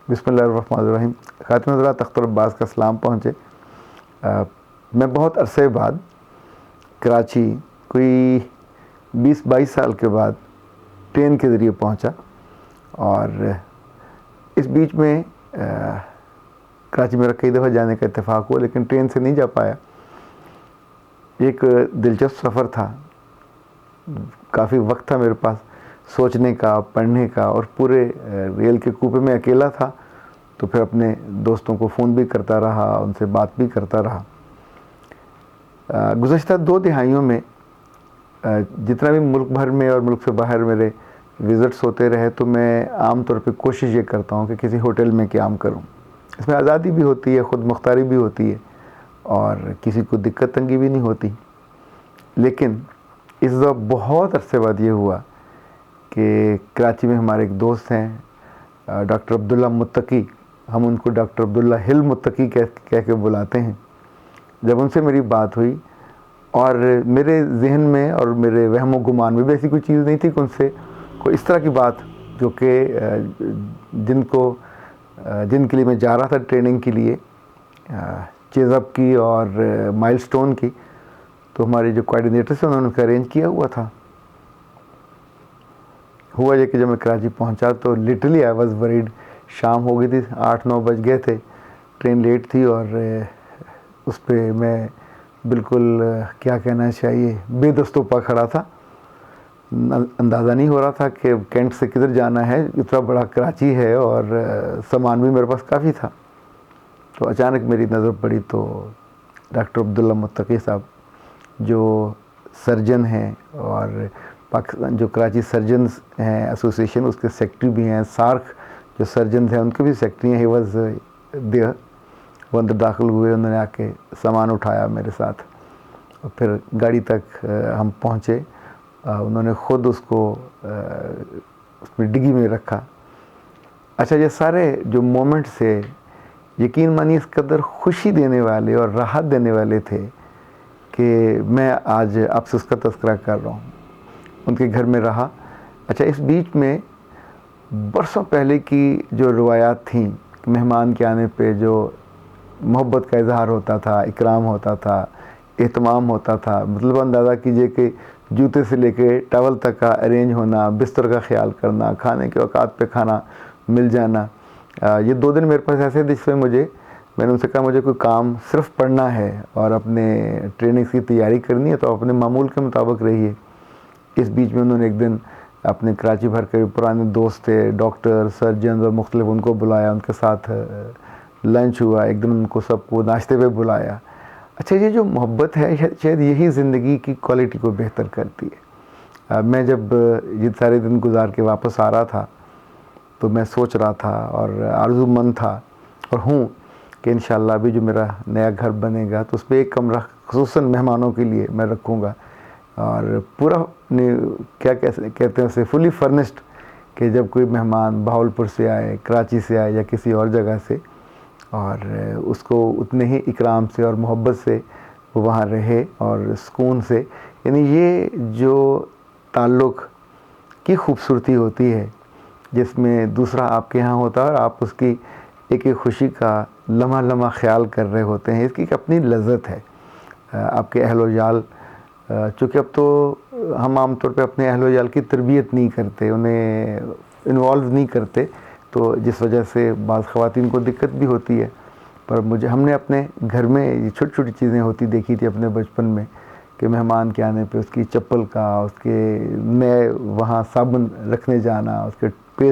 बिस्मिल्लाहिर्रहमानिर्रहीम। खातिम हज़रात अख्तर अब्बास का सलाम पहुँचे। मैं बहुत अरसे बाद कराची कोई 20-22 साल के बाद ट्रेन के ज़रिए पहुँचा और इस बीच में कराची मेरा कई दफ़ा जाने का इत्तेफाक हुआ, लेकिन ट्रेन से नहीं जा पाया। एक दिलचस्प सफ़र था, काफ़ी वक्त था मेरे पास सोचने का, पढ़ने का, और पूरे रेल के कूपे में अकेला था, तो फिर अपने दोस्तों को फ़ोन भी करता रहा, उनसे बात भी करता रहा। गुज़श्ता 2 दिहाइयों में जितना भी मुल्क भर में और मुल्क से बाहर मेरे विज़िट्स होते रहे, तो मैं आम तौर पे कोशिश ये करता हूँ कि किसी होटल में क़याम करूँ। इसमें आज़ादी भी होती है, ख़ुद मुख्तारी भी होती है और किसी को दिक्कत तंगी भी नहीं होती। लेकिन इस दफ़ा बहुत अरसे बाद ये हुआ कि कराची में हमारे एक दोस्त हैं, डॉक्टर अब्दुल्ला मुत्तकी, हम उनको डॉक्टर अब्दुल्ला हिल मुत्तकी कह के बुलाते हैं। जब उनसे मेरी बात हुई और मेरे जहन में और मेरे वहमो गुमान में भी ऐसी कोई चीज़ नहीं थी कि उनसे कोई इस तरह की बात, जो कि जिनके लिए मैं जा रहा था ट्रेनिंग के लिए, चेज़अप की और माइलस्टोन की, तो हमारे जो कोऑर्डिनेटर से उन्होंने अरेंज किया हुआ था। हुआ ये कि जब मैं कराची पहुंचा तो लिटरली आई वाज वरीड। शाम हो गई थी, 8-9 बज गए थे, ट्रेन लेट थी और उस पर मैं बिल्कुल क्या कहना चाहिए बेदस्तोपा खड़ा था। अंदाज़ा नहीं हो रहा था कि कैंट से किधर जाना है, इतना बड़ा कराची है और सामान भी मेरे पास काफ़ी था। तो अचानक मेरी नज़र पड़ी तो डॉक्टर अब्दुल्ला मुत्तकी साहब, जो सर्जन हैं और पाकिस्तान जो कराची सर्जन्स हैं एसोसिएशन, उसके सेक्रेटरी भी हैं, सार्क जो सर्जन हैं उनके भी सेक्रेटरी हैं। He was there. वो अंदर दाखिल हुए, उन्होंने आके सामान उठाया मेरे साथ और फिर गाड़ी तक हम पहुँचे। उन्होंने ख़ुद उसको उसमें डिग्गी में रखा। अच्छा, ये सारे जो मोमेंट से यकीन मानिए इस कदर खुशी देने वाले और राहत देने वाले थे कि मैं आज आपसे उसका तज़किरा कर रहा हूँ। उनके घर में रहा। अच्छा, इस बीच में बरसों पहले की जो रवायात थीं, मेहमान के आने पे जो मोहब्बत का इजहार होता था, इकराम होता था, एहतमाम होता था, मतलब अंदाज़ा कीजिए कि जूते से लेके टॉवल तक का अरेंज होना, बिस्तर का ख्याल करना, खाने के औकात पे खाना मिल जाना। ये 2 दिन मेरे पास ऐसे थे जिसमें मैंने उनसे कहा मुझे कोई काम सिर्फ पढ़ना है और अपने ट्रेनिंग की तैयारी करनी है, तो अपने मामूल के मुताबिक रहिए। इस बीच में उन्होंने एक दिन अपने कराची भर के पुराने दोस्त थे, डॉक्टर, सर्जन और मुख्तलिफ, उनको बुलाया, उनके साथ लंच हुआ। एक दिन उनको सबको नाश्ते पे बुलाया। अच्छा, ये जो मोहब्बत है शायद यही ज़िंदगी की क्वालिटी को बेहतर करती है। मैं जब ये सारे दिन गुजार के वापस आ रहा था तो मैं सोच रहा था और आरज़ूमंद था और हूँ कि इंशाअल्लाह अभी जो मेरा नया घर बनेगा तो उसमें एक कमरा ख़ुसूसन मेहमानों के लिए मैं रखूँगा और पूरा क्या कहते हैं उसे, फुली फर्निश्ड, कि जब कोई मेहमान बहावलपुर से आए, कराची से आए या किसी और जगह से, और उसको उतने ही इकराम से और मोहब्बत से वो वहाँ रहे और सुकून से। यानी ये जो ताल्लुक़ की खूबसूरती होती है, जिसमें दूसरा आपके यहाँ होता है और आप उसकी एक एक खुशी का लम्हा लम्हा ख्याल कर रहे होते हैं, इसकी एक अपनी लज़्ज़त है। आपके अहलो याल, चूँकि अब तो हम आम तौर पे अपने अहलो याल की तरबियत नहीं करते, उन्हें इन्वॉल्व नहीं करते, तो जिस वजह से बाज़ ख़वातीन को दिक्कत भी होती है। पर हमने अपने घर में ये छोटी छोटी चीज़ें होती देखी थी अपने बचपन में, कि मेहमान के आने पे उसकी चप्पल का, उसके नए वहाँ साबुन रखने जाना, उसके